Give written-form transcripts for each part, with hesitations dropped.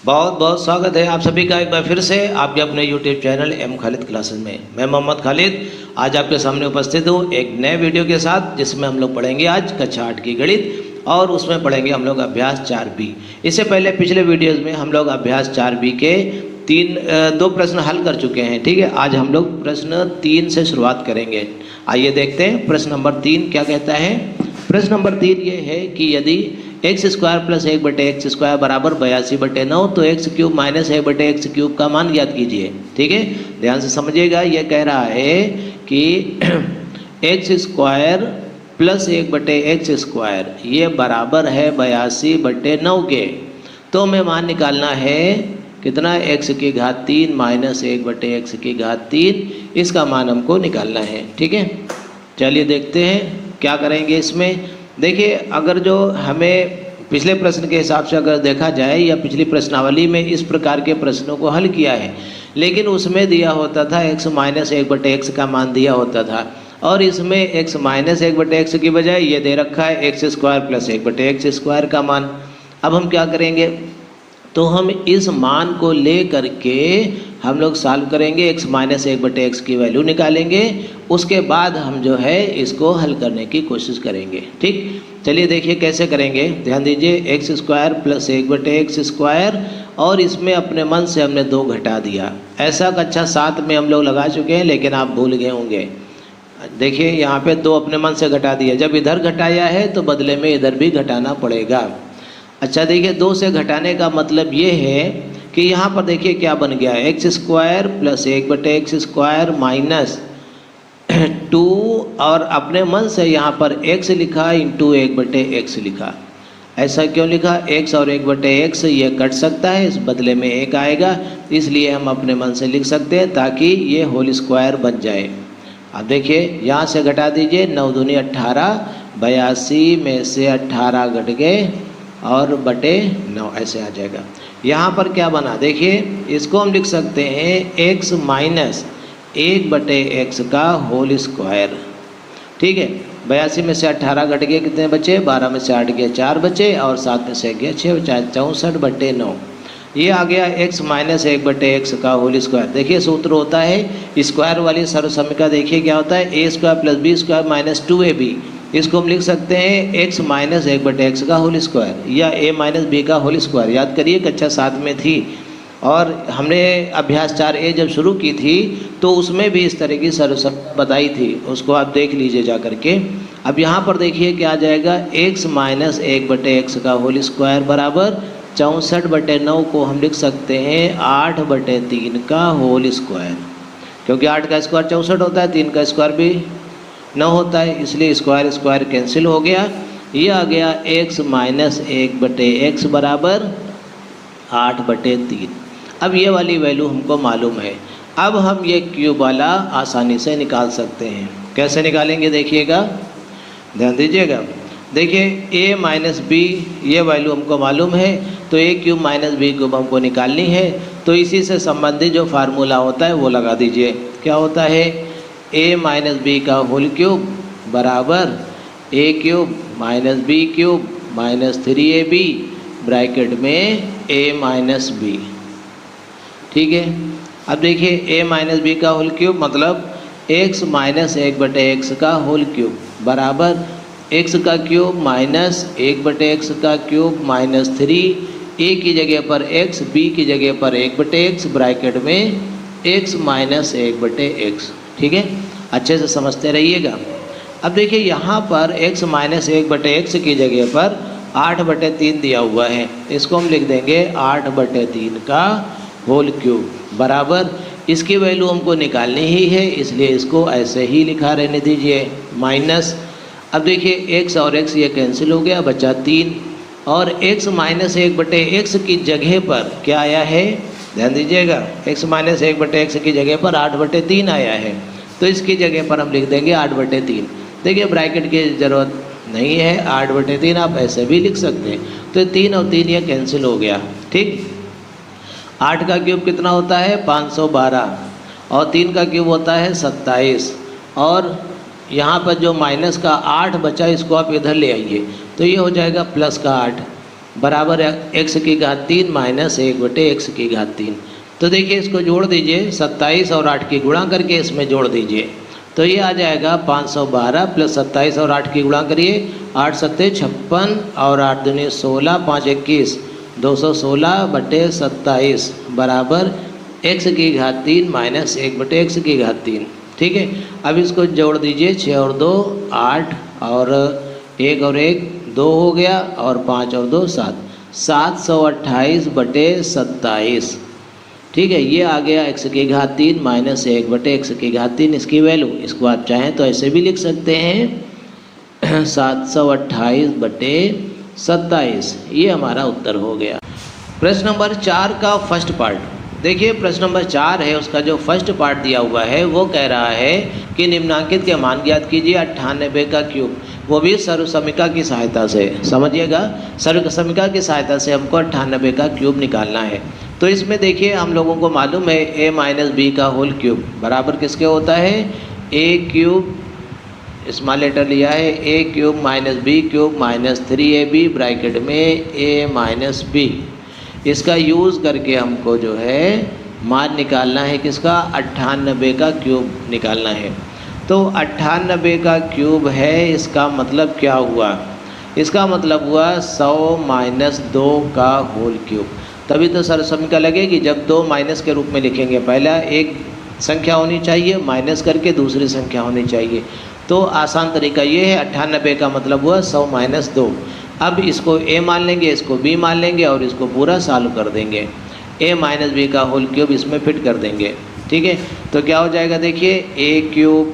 बहुत बहुत स्वागत है आप सभी का एक बार फिर से आपके अपने YouTube channel M Khalid classes में। मैं मोहम्मद खालिद आज आपके सामने उपस्थित हूँ एक नए वीडियो के साथ, जिसमें हम लोग पढ़ेंगे आज कक्षा 8 की गणित और उसमें पढ़ेंगे हम लोग अभ्यास 4B। इससे पहले पिछले वीडियोज़ में हम लोग अभ्यास 4B के दो प्रश्न हल कर चुके हैं। ठीक है, आज हम लोग प्रश्न 3 से शुरुआत करेंगे। आइए देखते हैं प्रश्न नंबर 3 क्या कहता है। प्रश्न नंबर 3 ये है कि यदि x square plus 1/x square बराबर 82/9 तो x cube minus 1/x cube का मान ज्ञात कीजिए। ठीक है, ध्यान से समझिएगा। यह कह रहा है कि x square plus 1/x square ये बराबर है 82/9 के। तो हमें मान निकालना है कितना, x की घात 3 माइनस 1/x की घात 3, इसका मान हमको निकालना है। ठीक है, चलिए देखते हैं क्या करेंगे इसमें। देखिए, अगर जो हमें पिछले प्रश्न के हिसाब से अगर देखा जाए या पिछली प्रश्नावली में इस प्रकार के प्रश्नों को हल किया है, लेकिन उसमें दिया होता था x माइनस 1/x का मान दिया होता था, और इसमें x माइनस 1/x की बजाय ये दे रखा है x square plus 1/x square का मान। अब हम क्या करेंगे, तो हम इस मान को ले करके हम लोग सॉल्व करेंगे, x माइनस 1/x की वैल्यू निकालेंगे, उसके बाद हम जो है इसको हल करने की कोशिश करेंगे। ठीक, चलिए देखिए कैसे करेंगे। ध्यान दीजिए, x square plus 1/x square और इसमें अपने मन से हमने 2 घटा दिया। ऐसा कक्षा 7 में हम लोग लगा चुके हैं, लेकिन आप भूल गए होंगे। देखिए यहाँ पे 2 अपने मन से घटा दिया, जब इधर घटाया है तो बदले में इधर भी घटाना पड़ेगा। अच्छा देखिए, 2 से घटाने का मतलब ये है कि यहाँ पर देखिए क्या बन गया, x square plus 1/x square minus 2 और अपने मन से यहाँ पर x लिखा इंटू 1/x लिखा। ऐसा क्यों लिखा, x और 1/x ये कट सकता है, इस बदले में 1 आएगा, इसलिए हम अपने मन से लिख सकते हैं ताकि ये होल स्क्वायर बन जाए। अब देखिए यहाँ से घटा दीजिए, 9 दूनी 18, 82 में से 18 घट गए और बटे 9 ऐसे आ जाएगा। यहाँ पर क्या बना, देखिए इसको हम लिख सकते हैं x माइनस 1/x का होल स्क्वायर। ठीक है, 82 में से 18 घट गए, कितने बचे, 12 में से 8 गए 4 बचे और 7 में से गया 6 बचा, 64/9। ये आ गया x माइनस 1/x का होल स्क्वायर। देखिए सूत्र होता है स्क्वायर वाली सर्वसमीकरण, देखिए क्या होता है, a square plus b square minus 2ab। इसको हम लिख सकते हैं x माइनस 1/x का होल स्क्वायर या a माइनस b का होल स्क्वायर। याद करिए कक्षा 7 में थी और हमने अभ्यास 4A जब शुरू की थी तो उसमें भी इस तरह की सर्वसमीकरण बताई थी, उसको आप देख लीजिए जा करके। अब यहाँ पर देखिए क्या आ जाएगा, x माइनस 1/x का होल स्क्वायर बराबर 64/9 को हम लिख सकते हैं 8/3 का होल स्क्वायर, क्योंकि 8 का स्क्वायर 64 होता है, 3 का स्क्वायर भी 9 होता है, इसलिए स्क्वायर स्क्वायर कैंसिल हो गया। ये आ गया x माइनस 1/x बराबर 8/3। अब ये वाली वैल्यू हमको मालूम है। अब हम ये क्यूब वाला आसानी से निकाल सकते हैं। कैसे निकालेंगे देखिएगा, ध्यान दीजिएगा। देखिए a माइनस b ये वैल्यू हमको मालूम है, तो a cube minus b cube हमको निकालनी है। तो इसी से संबंधित जो फार्मूला होता है वो लगा दीजिए। क्या होता है, a माइनस b का होल क्यूब बराबर a cube minus b cube minus 3ab bracket में a माइनस b। ठीक है, अब देखिए a माइनस b का होल क्यूब मतलब x माइनस 1/x का होल क्यूब बराबर x का क्यूब माइनस 1/x का क्यूब माइनस 3, a की जगह पर x, b की जगह पर 1/x ब्रैकेट में x माइनस 1/x। ठीक है, अच्छे से समझते रहिएगा। अब देखिए यहाँ पर x माइनस 1/x की जगह पर 8/3 दिया हुआ है, इसको हम लिख देंगे 8/3 का होल क्यूब बराबर, इसकी वैल्यू हमको निकालनी ही है, इसलिए इसको ऐसे ही लिखा रहने दीजिए माइनस। अब देखिए x और x ये कैंसिल हो गया, बचा 3 और x माइनस 1/x की जगह पर क्या आया है, ध्यान दीजिएगा, x माइनस 1/x की जगह पर 8/3 आया है, तो इसकी जगह पर हम लिख देंगे 8/3। देखिए ब्रैकेट की ज़रूरत नहीं है, 8/3 आप ऐसे भी लिख सकते हैं। तो 3 और 3 ये कैंसिल हो गया। ठीक, 8 का क्यूब कितना होता है 512 और 3 का क्यूब होता है 27, और यहाँ पर जो माइनस का 8 बचा इसको आप इधर ले आइए तो ये हो जाएगा प्लस का 8। बराबर x की घात 3 माइनस 1/x की घात 3। तो देखिए इसको जोड़ दीजिए, 27 और 8 की गुणा करके इसमें जोड़ दीजिए, तो ये आ जाएगा 512 प्लस 27 और 8 की गुणा करिए, 8 सत्ते 56 और 8 दूनी 16, 5 21, 216/27 बराबर x की घात 3 माइनस 1/x की घात 3। ठीक है, अब इसको जोड़ दीजिए, 6 और 2 8 और 1 और 1 2 हो गया और 5 और 2 7, 728/27। ठीक है, ये आ गया x की घात 3 माइनस 1/x की घात 3 इसकी वैल्यू। इसको आप चाहें तो ऐसे भी लिख सकते हैं 728/27। ये हमारा उत्तर हो गया। प्रश्न नंबर 4 का फर्स्ट पार्ट देखिए। प्रश्न नंबर 4 है, उसका जो फर्स्ट पार्ट दिया हुआ है वो कह रहा है कि निम्नांकित के मान ज्ञात कीजिए 98 का क्यूब, वो भी सर्वसमीका की सहायता से। समझिएगा, सर्वसमीका की सहायता से हमको 98 का क्यूब निकालना है। तो इसमें देखिए हम लोगों को मालूम है a माइनस बी का होल क्यूब बराबर किसके होता है, a क्यूब, स्मॉल लेटर लिया है, a cube minus B cube minus 3ab bracket में a माइनस बी। इसका यूज़ करके हमको जो है मान निकालना है किसका, 98 का क्यूब निकालना है। तो 98 का क्यूब है, इसका मतलब क्या हुआ, इसका मतलब हुआ 100 माइनस 2 का होल क्यूब। तभी तो सर्वसमीका लगेगी जब 2 माइनस के रूप में लिखेंगे। पहला एक संख्या होनी चाहिए माइनस करके दूसरी संख्या होनी चाहिए। तो आसान तरीका ये है, 98 का मतलब हुआ 100 माइनस 2। अब इसको a मान लेंगे, इसको b मान लेंगे और इसको पूरा सॉल्व कर देंगे। a माइनस बी का होल क्यूब इसमें फिट कर देंगे। ठीक है, तो क्या हो जाएगा देखिए, a cube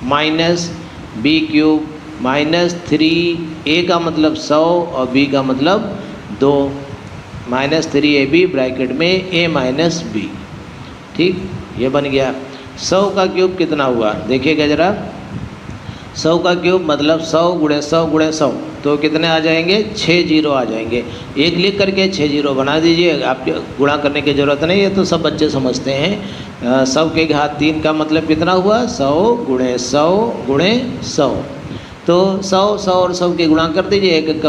minus B cube minus 3a का मतलब 100 और b का मतलब 2 माइनस 3ab ब्रैकेट में a माइनस b। ठीक, ये बन गया। 100 का क्यूब कितना हुआ देखिएगा ज़रा, 100 का क्यूब मतलब 100 गुणे 100 गुणे 100, तो कितने आ जाएंगे, 6 जीरो आ जाएंगे। एक लिख करके 6 जीरो बना दीजिए, आपके गुणा करने की ज़रूरत नहीं है, तो सब बच्चे समझते हैं। 100 के घात 3 का मतलब कितना हुआ, 100 गुणे 100 गुणे 100। तो 100 100 और 100 के गुणा कर दीजिए, एक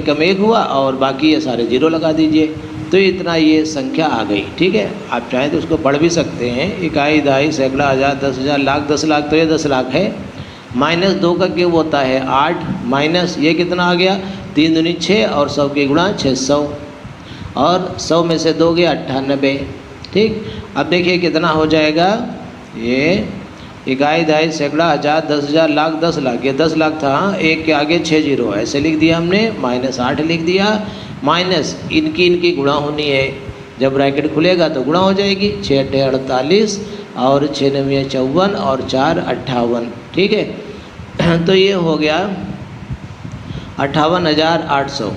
कम एक हुआ और बाकी ये सारे जीरो लगा दीजिए, तो इतना ये संख्या आ गई। ठीक है, आप चाहें तो उसको पढ़ भी सकते हैं, इकाई दहाई सैकड़ा हज़ार 10,000 लाख 10 लाख, तो ये 10 लाख है। माइनस 2 का क्यूब होता है 8 माइनस ये कितना आ गया, 3 दूनी 6 और 100 के गुणा 600 और 100 में से 2 गया 98। ठीक, अब देखिए कितना हो जाएगा, ये इकाई दहाई सैकड़ा हज़ार 10,000 लाख 10 लाख, ये 10 लाख था, एक के आगे 6 जीरो ऐसे लिख दिया हमने, माइनस 8 लिख दिया, माइनस इनकी गुणा होनी है, जब ब्रैकेट खुलेगा तो गुणा हो जाएगी, 6 8 48 और 6 9 54 और 4 58। ठीक है, तो ये हो गया 58,800।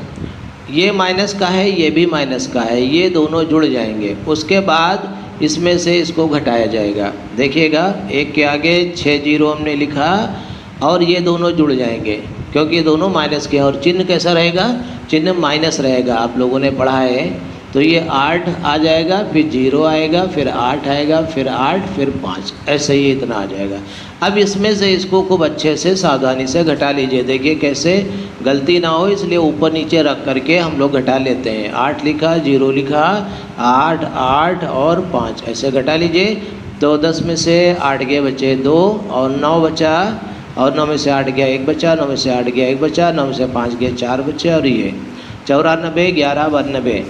ये माइनस का है, ये भी माइनस का है, ये दोनों जुड़ जाएंगे, उसके बाद इसमें से इसको घटाया जाएगा। देखिएगा, एक के आगे 6 जीरो हमने लिखा और ये दोनों जुड़ जाएंगे क्योंकि ये दोनों माइनस के हैं, और चिन्ह कैसा रहेगा, चिन्ह माइनस रहेगा, आप लोगों ने पढ़ा है। तो ये 8 आ जाएगा, फिर 0 आएगा, फिर 8 आएगा, फिर 8, फिर 5, ऐसे ही इतना आ जाएगा। अब इसमें से इसको खूब अच्छे से सावधानी से घटा लीजिए। देखिए कैसे गलती ना हो, इसलिए ऊपर नीचे रख करके हम लोग घटा लेते हैं। 8 लिखा, 0 लिखा, 8 8 और 5 ऐसे घटा लीजिए। तो 10 में से 8 गए बचे 2 और 9 बचा, और 9 में से 8 गया 1 बचा, 9 में से 8 गया 1 बचा, 9 में से 5 गए 4 बचे, और ये 94 11 92।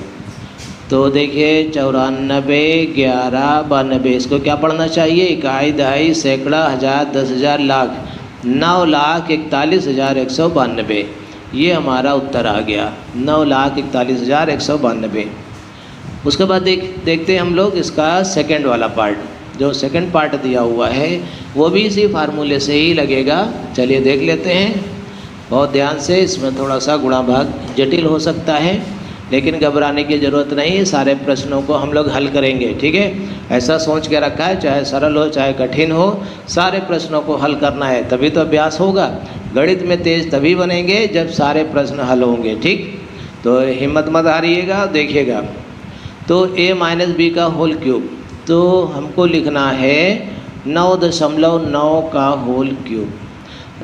तो देखिए 94 11 92, इसको क्या पढ़ना चाहिए, इकाई दहाई सैकड़ा हज़ार 10,000 लाख 9,41,192। ये हमारा उत्तर आ गया, 9,41,192। उसके बाद देखते हैं हम लोग इसका सेकंड वाला पार्ट। जो सेकंड पार्ट दिया हुआ है वो भी इसी फार्मूले से ही लगेगा। चलिए देख लेते हैं बहुत ध्यान से। इसमें थोड़ा सा गुणा भाग जटिल हो सकता है, लेकिन घबराने की ज़रूरत नहीं है, सारे प्रश्नों को हम लोग हल करेंगे। ठीक है, ऐसा सोच के रखा है, चाहे सरल हो चाहे कठिन हो, सारे प्रश्नों को हल करना है, तभी तो अभ्यास होगा। गणित में तेज तभी बनेंगे जब सारे प्रश्न हल होंगे। ठीक, तो हिम्मत मत हारिएगा, देखिएगा। तो a माइनस बी का होल क्यूब, तो हमको लिखना है 9.9 का होल क्यूब,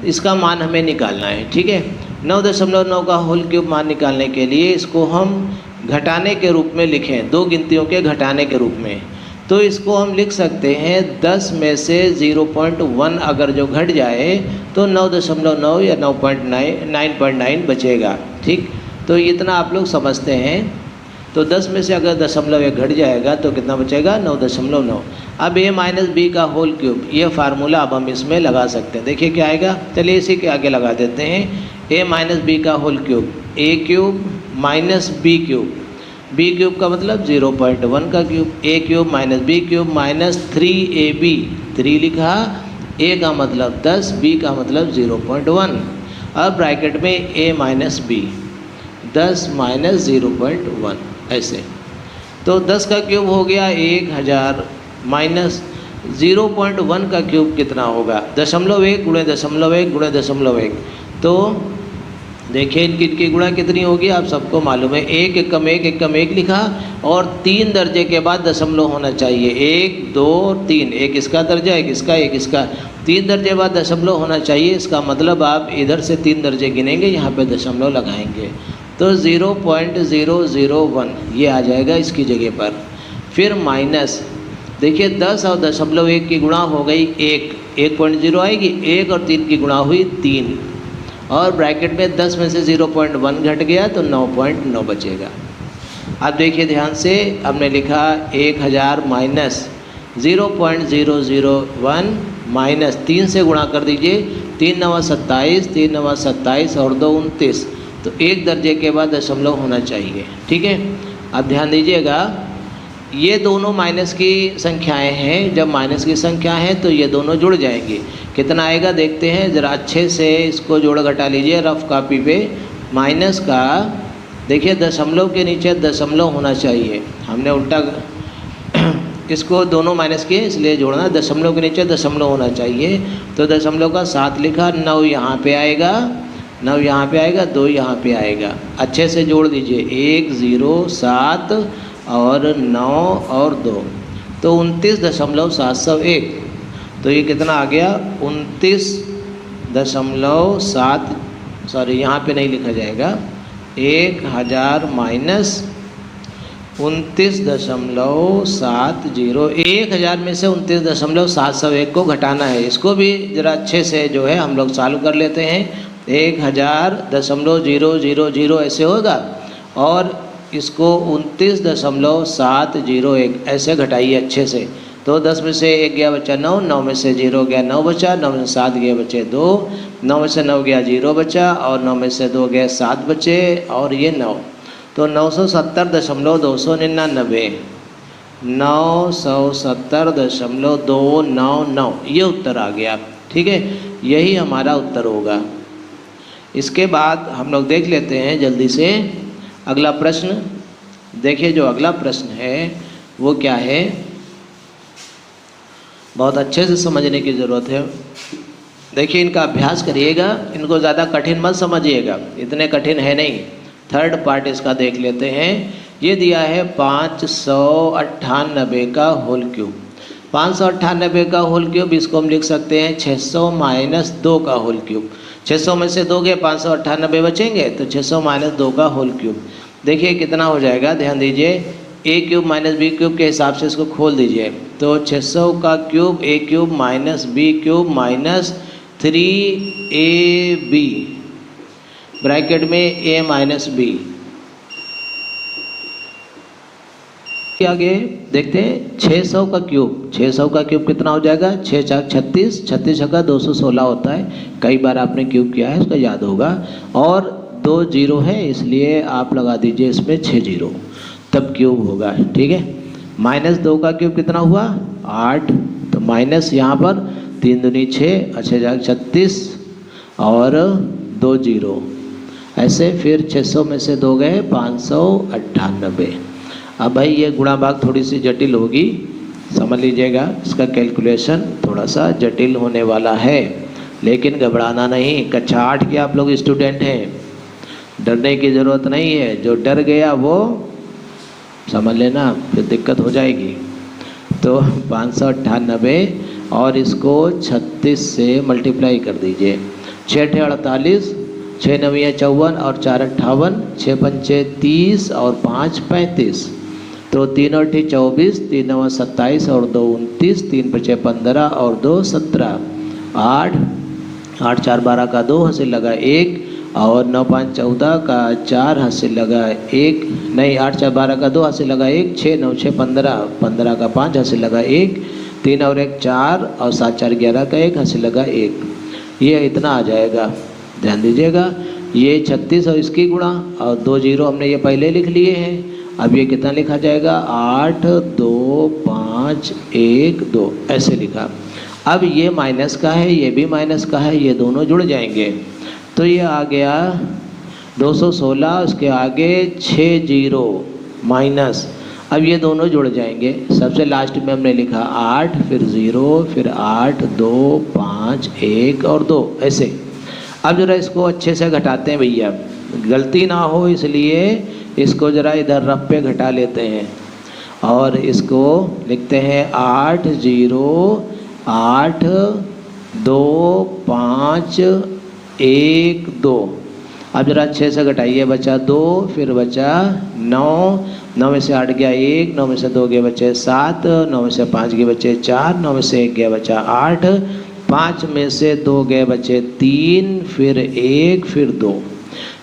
इसका मान हमें निकालना है। ठीक है, 9.9 का होल क्यूब मान निकालने के लिए इसको हम घटाने के रूप में लिखें, दो गिनतियों के घटाने के रूप में, तो इसको हम लिख सकते हैं 10 में से 0.1 अगर जो घट जाए तो 9.9 या 9.9 बचेगा। ठीक, तो इतना आप लोग समझते हैं। तो 10 में से अगर 0.1 घट जाएगा तो कितना बचेगा? 9.9। अब a माइनस बी का होल क्यूब, ये फार्मूला अब हम इसमें लगा सकते हैं। देखिए क्या आएगा, चलिए इसी के आगे लगा देते हैं। a माइनस बी का whole cube, a cube minus B cube, b cube का मतलब 0.1 का cube, a cube minus b cube minus 3ab, 3 लिखा, a का मतलब 10, b का मतलब 0.1, अब ब्रैकेट में a माइनस b, 10 माइनस 0.1 ऐसे। तो 10 का क्यूब हो गया 1000 माइनस 0.1 का क्यूब कितना होगा? 0.1 गुणे 0.1 गुणे 0.1। तो देखिए इनकी गुणा कितनी होगी आप सबको मालूम है। 1 एकम 1 एकम 1 लिखा और 3 दर्जे के बाद दशमलव होना चाहिए, 1 2 3, एक इसका दर्जा, एक इसका, एक इसका, 3 दर्जे बाद दशमलव होना चाहिए। इसका मतलब आप इधर से 3 दर्जे गिनेंगे, यहाँ पे दशमलव लगाएंगे तो 0.001 ये आ जाएगा इसकी जगह पर। फिर माइनस, देखिए 10 और 0.1 की गुणा हो गई 1.0 आएगी, 1 और 3 की गुणा हुई 3, और ब्रैकेट में 10 में से 0.1 घट गया तो 9.9 बचेगा। अब देखिए ध्यान से, हमने लिखा 1000 माइनस 0.001 माइनस 3 से गुणा कर दीजिए, 3 9 27, 3 9 27 और 2 29, तो 1 दर्जे के बाद दशमलव होना चाहिए। ठीक है, अब ध्यान दीजिएगा, ये दोनों माइनस की संख्याएं हैं। जब माइनस की संख्या है तो ये दोनों जुड़ जाएंगे। कितना आएगा देखते हैं ज़रा अच्छे से, इसको जोड़ घटा लीजिए रफ कॉपी पे। माइनस का देखिए दशमलव के नीचे दशमलव होना चाहिए, हमने उल्टा इसको दोनों माइनस किए इसलिए जोड़ना, दशमलव के नीचे दशमलव होना चाहिए। तो दशमलव का 7 लिखा, 9 यहाँ पे आएगा, 9 यहाँ पे आएगा, 2 यहाँ पे आएगा। अच्छे से जोड़ दीजिए, 1 0 7 और 9 और 2, तो 29.701। तो ये कितना आ गया? 29.7, सॉरी यहाँ पे नहीं लिखा जाएगा, 1000 माइनस 29.701। 1000 में से 29.701 को घटाना है। इसको भी ज़रा अच्छे से जो है हम लोग चालू कर लेते हैं। 1000.000 ऐसे होगा और इसको 29.701 ऐसे घटाइए अच्छे से। तो 10 में से 1 गया बचा 9, 9 में से 0 गया 9 बचा, 9 में से 7 गया बचे 2, 9 में से 9 गया 0 बचा और 9 में से 2 गया 7 बचे और ये 9, तो 970.299, 970.299 ये उत्तर आ गया। ठीक है, यही हमारा उत्तर होगा। इसके बाद हम लोग देख लेते हैं जल्दी से अगला प्रश्न। देखिए जो अगला प्रश्न है वो क्या है, बहुत अच्छे से समझने की ज़रूरत है। देखिए इनका अभ्यास करिएगा, इनको ज़्यादा कठिन मत समझिएगा, इतने कठिन है नहीं। थर्ड पार्ट इसका देख लेते हैं। ये दिया है 598 का होल क्यूब। 598 का होल क्यूब, इसको हम लिख सकते हैं 600 माइनस 2 का होल क्यूब। 600 में से 2 गए 598 बचेंगे, तो 600 माइनस 2 का होल क्यूब। देखिए कितना हो जाएगा, ध्यान दीजिए, a cube minus B cube के हिसाब से इसको खोल दीजिए। तो 600 का cube a cube minus B cube minus 3ab, bracket में a माइनस बी। आगे देखते हैं 600 का क्यूब। 600 का क्यूब कितना हो जाएगा? 6 4 36, 36 छक्का 216 होता है। कई बार आपने क्यूब किया है, उसका याद होगा। और 2 0 है इसलिए आप लगा दीजिए इसमें 6 0, तब क्यूब होगा। ठीक है, माइनस 2 का क्यूब कितना हुआ? 8, तो माइनस यहाँ पर 3 दूनी 6, 6 36 और 2 0 ऐसे। फिर 600 में से 2 गए 598। अब भाई ये गुणा भाग थोड़ी सी जटिल होगी, समझ लीजिएगा, इसका कैलकुलेशन थोड़ा सा जटिल होने वाला है, लेकिन घबराना नहीं। कक्षा 8 के आप लोग स्टूडेंट हैं, डरने की ज़रूरत नहीं है। जो डर गया वो समझ लेना, फिर दिक्कत हो जाएगी। तो 598 और इसको 36 से मल्टीप्लाई कर दीजिए। 6 48, 6 नवियाँ 54 और 4 58, 6 पंचे 30 और 5 35। तो 3 और 8 24, 3 9 27 और 2 29, 3 5 15 और 2 17, 8 8 4 12 का 2 हाथ से लगा 1 और 9 5 14 का 4 हाथ से लगा 1, नहीं 8 4 12 का 2 हाथ से लगा 1, 6 9 6 15 15 का 5 हाथ से लगा 1, 3 और 1 4 और 7 4 11 का 1 हाथ से लगा 1। ये इतना आ जाएगा, ध्यान दीजिएगा। ये 36 और इसकी गुणा और 2 जीरो हमने ये पहले लिख लिए हैं। अब ये कितना लिखा जाएगा, 8 2 5 1 2 ऐसे लिखा। अब ये माइनस का है, ये भी माइनस का है, ये दोनों जुड़ जाएंगे तो ये आ गया 216, उसके आगे 6 जीरो माइनस। अब ये दोनों जुड़ जाएंगे, सबसे लास्ट में हमने लिखा 8 फिर 0 फिर 8 2 5 1 और 2 ऐसे। अब जरा इसको अच्छे से घटाते हैं भैया, गलती ना हो इसलिए इसको जरा इधर रफ पे घटा लेते हैं और इसको लिखते हैं 8 0 8 2 5 1 2। अब जरा अच्छे से घटाइए, बचा 2 फिर बचा 9, 9 में से 8 गया 1, 9 में से 2 गए बचे 7, 9 में से 5 गए बचे 4, 9 में से 1 गया बचा 8, 5 में से 2 गए बचे 3 फिर 1 फिर 2।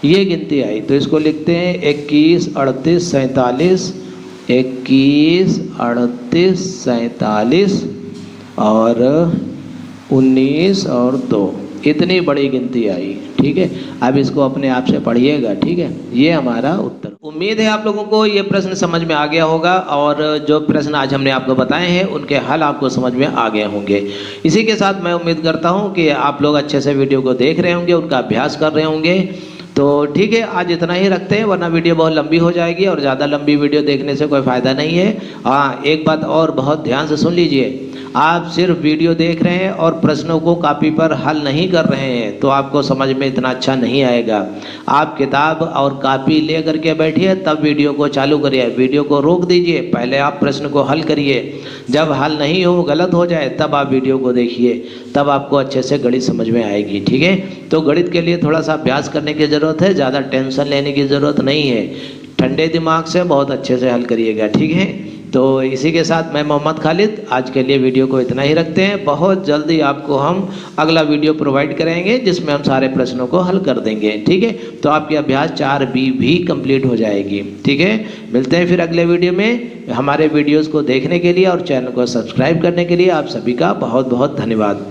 ये गिनती आई तो इसको लिखते हैं 21 38 47, 21 38 47 और 19 और 2। इतनी बड़ी गिनती आई, ठीक है। अब इसको अपने आप से पढ़िएगा, ठीक है। ये हमारा उत्तर। उम्मीद है आप लोगों को ये प्रश्न समझ में आ गया होगा और जो प्रश्न आज हमने आपको बताए हैं उनके हल आपको समझ में आ गए होंगे। इसी के साथ मैं उम्मीद करता हूँ कि आप लोग अच्छे से वीडियो को देख रहे होंगे, उनका अभ्यास कर रहे होंगे। तो ठीक है, आज इतना ही रखते हैं वरना वीडियो बहुत लंबी हो जाएगी और ज़्यादा लंबी वीडियो देखने से कोई फ़ायदा नहीं है। हाँ, एक बात और बहुत ध्यान से सुन लीजिए, आप सिर्फ वीडियो देख रहे हैं और प्रश्नों को कॉपी पर हल नहीं कर रहे हैं तो आपको समझ में इतना अच्छा नहीं आएगा। आप किताब और कॉपी ले करके बैठिए तब वीडियो को चालू करिए, वीडियो को रोक दीजिए, पहले आप प्रश्न को हल करिए। जब हल नहीं हो, गलत हो जाए, तब आप वीडियो को देखिए, तब आपको अच्छे से गणित समझ में आएगी, ठीक है। तो गणित के लिए थोड़ा सा अभ्यास करने की ज़रूरत है, ज़्यादा टेंशन लेने की ज़रूरत नहीं है। ठंडे दिमाग से बहुत अच्छे से हल करिएगा, ठीक है। तो इसी के साथ मैं मोहम्मद खालिद आज के लिए वीडियो को इतना ही रखते हैं। बहुत जल्दी आपको हम अगला वीडियो प्रोवाइड करेंगे जिसमें हम सारे प्रश्नों को हल कर देंगे, ठीक है। तो आपकी अभ्यास 4B भी कंप्लीट हो जाएगी, ठीक है। मिलते हैं फिर अगले वीडियो में। हमारे वीडियोस को देखने के लिए और चैनल को सब्सक्राइब करने के लिए आप सभी का बहुत बहुत धन्यवाद।